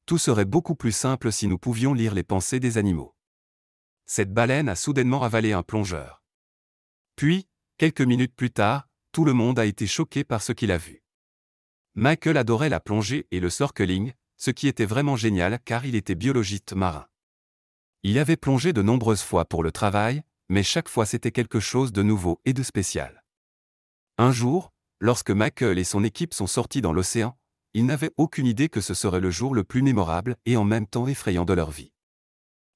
Tout serait beaucoup plus simple si nous pouvions lire les pensées des animaux. Cette baleine a soudainement avalé un plongeur. Puis, quelques minutes plus tard, tout le monde a été choqué par ce qu'il a vu. Michael adorait la plongée et le snorkeling, ce qui était vraiment génial car il était biologiste marin. Il avait plongé de nombreuses fois pour le travail, mais chaque fois c'était quelque chose de nouveau et de spécial. Un jour, lorsque Michael et son équipe sont sortis dans l'océan, ils n'avaient aucune idée que ce serait le jour le plus mémorable et en même temps effrayant de leur vie.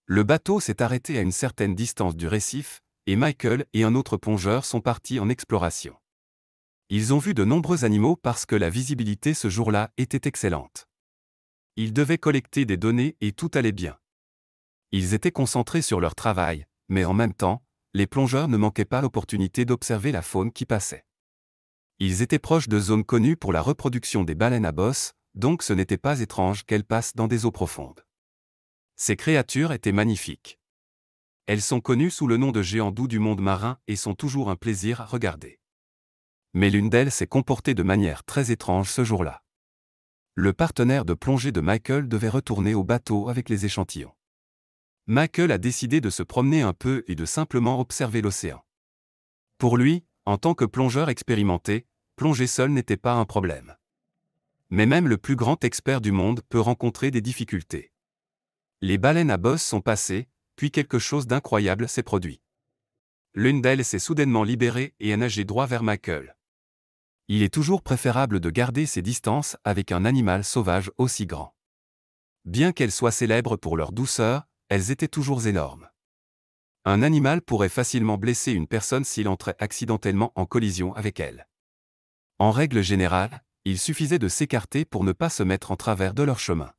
Le bateau s'est arrêté à une certaine distance du récif, et Michael et un autre plongeur sont partis en exploration. Ils ont vu de nombreux animaux parce que la visibilité ce jour-là était excellente. Ils devaient collecter des données et tout allait bien. Ils étaient concentrés sur leur travail, mais en même temps, les plongeurs ne manquaient pas l'opportunité d'observer la faune qui passait. Ils étaient proches de zones connues pour la reproduction des baleines à bosse, donc ce n'était pas étrange qu'elles passent dans des eaux profondes. Ces créatures étaient magnifiques. Elles sont connues sous le nom de géants doux du monde marin et sont toujours un plaisir à regarder. Mais l'une d'elles s'est comportée de manière très étrange ce jour-là. Le partenaire de plongée de Michael devait retourner au bateau avec les échantillons. Michael a décidé de se promener un peu et de simplement observer l'océan. Pour lui, en tant que plongeur expérimenté, plonger seul n'était pas un problème. Mais même le plus grand expert du monde peut rencontrer des difficultés. Les baleines à bosse sont passées, puis quelque chose d'incroyable s'est produit. L'une d'elles s'est soudainement libérée et a nagé droit vers Michael. Il est toujours préférable de garder ses distances avec un animal sauvage aussi grand. Bien qu'elles soient célèbres pour leur douceur, elles étaient toujours énormes. Un animal pourrait facilement blesser une personne s'il entrait accidentellement en collision avec elle. En règle générale, il suffisait de s'écarter pour ne pas se mettre en travers de leur chemin.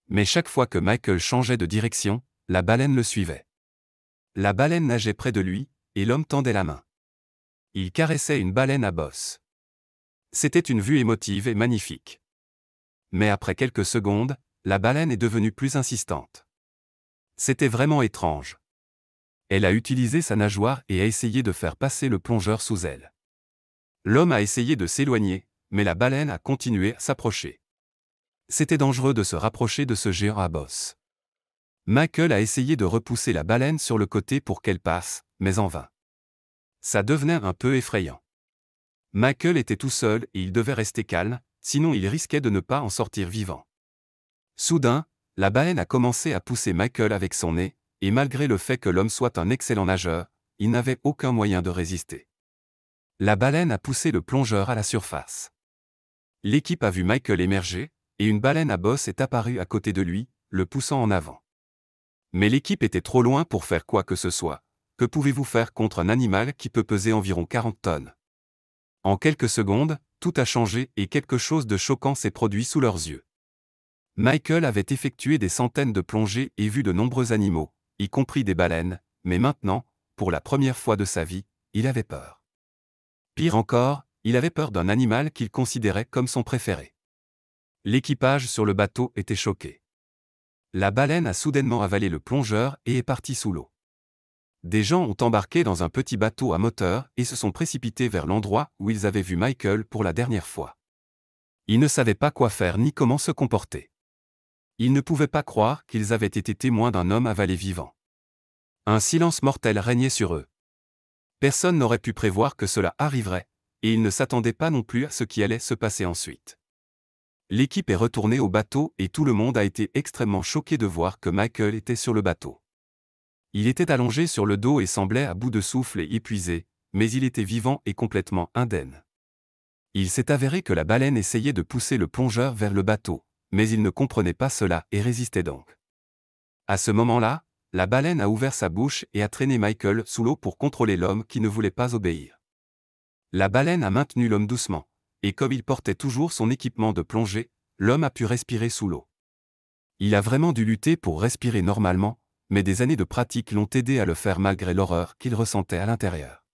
Mais chaque fois que Michael changeait de direction, la baleine le suivait. La baleine nageait près de lui, et l'homme tendait la main. Il caressait une baleine à bosse. C'était une vue émotive et magnifique. Mais après quelques secondes, la baleine est devenue plus insistante. C'était vraiment étrange. Elle a utilisé sa nageoire et a essayé de faire passer le plongeur sous elle. L'homme a essayé de s'éloigner, mais la baleine a continué à s'approcher. C'était dangereux de se rapprocher de ce géant à bosse. Michael a essayé de repousser la baleine sur le côté pour qu'elle passe, mais en vain. Ça devenait un peu effrayant. Michael était tout seul et il devait rester calme, sinon il risquait de ne pas en sortir vivant. Soudain, la baleine a commencé à pousser Michael avec son nez, et malgré le fait que l'homme soit un excellent nageur, il n'avait aucun moyen de résister. La baleine a poussé le plongeur à la surface. L'équipe a vu Michael émerger, et une baleine à bosse est apparue à côté de lui, le poussant en avant. Mais l'équipe était trop loin pour faire quoi que ce soit. Que pouvez-vous faire contre un animal qui peut peser environ 40 tonnes? En quelques secondes, tout a changé et quelque chose de choquant s'est produit sous leurs yeux. Michael avait effectué des centaines de plongées et vu de nombreux animaux, y compris des baleines, mais maintenant, pour la première fois de sa vie, il avait peur. Pire encore, il avait peur d'un animal qu'il considérait comme son préféré. L'équipage sur le bateau était choqué. La baleine a soudainement avalé le plongeur et est partie sous l'eau. Des gens ont embarqué dans un petit bateau à moteur et se sont précipités vers l'endroit où ils avaient vu Michael pour la dernière fois. Ils ne savaient pas quoi faire ni comment se comporter. Ils ne pouvaient pas croire qu'ils avaient été témoins d'un homme avalé vivant. Un silence mortel régnait sur eux. Personne n'aurait pu prévoir que cela arriverait, et ils ne s'attendaient pas non plus à ce qui allait se passer ensuite. L'équipe est retournée au bateau et tout le monde a été extrêmement choqué de voir que Michael était sur le bateau. Il était allongé sur le dos et semblait à bout de souffle et épuisé, mais il était vivant et complètement indemne. Il s'est avéré que la baleine essayait de pousser le plongeur vers le bateau, mais il ne comprenait pas cela et résistait donc. À ce moment-là, la baleine a ouvert sa bouche et a traîné Michael sous l'eau pour contrôler l'homme qui ne voulait pas obéir. La baleine a maintenu l'homme doucement, et comme il portait toujours son équipement de plongée, l'homme a pu respirer sous l'eau. Il a vraiment dû lutter pour respirer normalement, mais des années de pratique l'ont aidé à le faire malgré l'horreur qu'il ressentait à l'intérieur.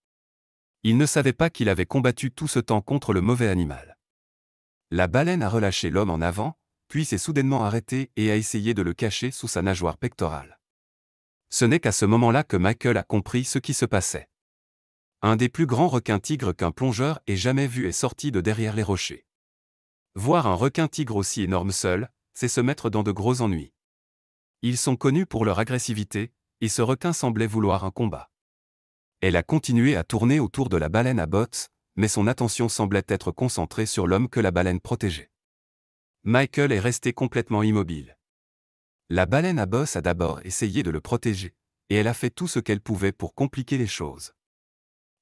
Il ne savait pas qu'il avait combattu tout ce temps contre le mauvais animal. La baleine a relâché l'homme en avant, puis s'est soudainement arrêtée et a essayé de le cacher sous sa nageoire pectorale. Ce n'est qu'à ce moment-là que Michael a compris ce qui se passait. Un des plus grands requins-tigres qu'un plongeur ait jamais vu est sorti de derrière les rochers. Voir un requin-tigre aussi énorme seul, c'est se mettre dans de gros ennuis. Ils sont connus pour leur agressivité, et ce requin semblait vouloir un combat. Elle a continué à tourner autour de la baleine à bottes, mais son attention semblait être concentrée sur l'homme que la baleine protégeait. Michael est resté complètement immobile. La baleine à bosse a d'abord essayé de le protéger, et elle a fait tout ce qu'elle pouvait pour compliquer les choses.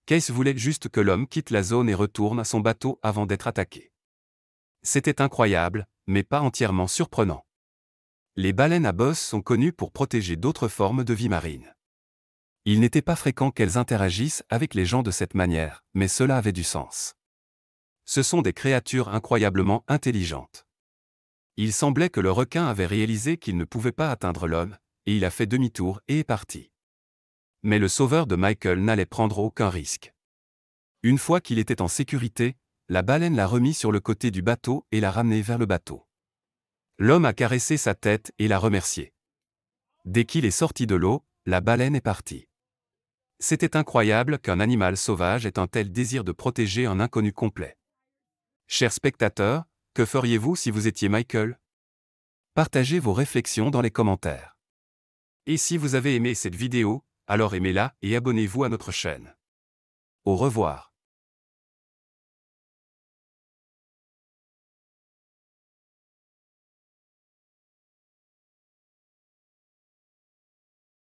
Case voulait juste que l'homme quitte la zone et retourne à son bateau avant d'être attaqué. C'était incroyable, mais pas entièrement surprenant. Les baleines à bosse sont connues pour protéger d'autres formes de vie marine. Il n'était pas fréquent qu'elles interagissent avec les gens de cette manière, mais cela avait du sens. Ce sont des créatures incroyablement intelligentes. Il semblait que le requin avait réalisé qu'il ne pouvait pas atteindre l'homme, et il a fait demi-tour et est parti. Mais le sauveur de Michael n'allait prendre aucun risque. Une fois qu'il était en sécurité, la baleine l'a remis sur le côté du bateau et l'a ramené vers le bateau. L'homme a caressé sa tête et l'a remercié. Dès qu'il est sorti de l'eau, la baleine est partie. C'était incroyable qu'un animal sauvage ait un tel désir de protéger un inconnu complet. Chers spectateurs, que feriez-vous si vous étiez Michael? Partagez vos réflexions dans les commentaires. Et si vous avez aimé cette vidéo, alors aimez-la et abonnez-vous à notre chaîne. Au revoir.